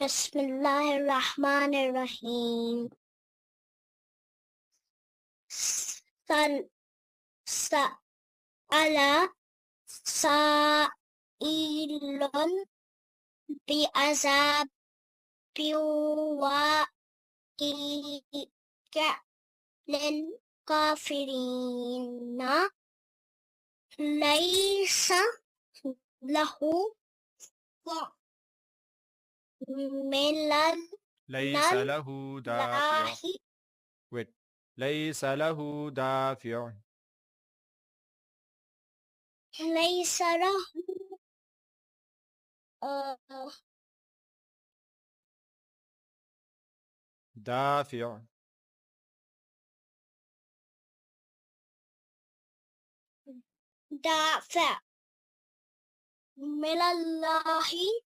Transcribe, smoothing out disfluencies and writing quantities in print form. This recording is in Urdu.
بسم اللہ الرحمن الرحیم. سل سأل سائل بعذاب واقع للكافرين ليس له من ليس له دافع. الله Wait. ليس له دافع. ليس له دافع. دافع من الله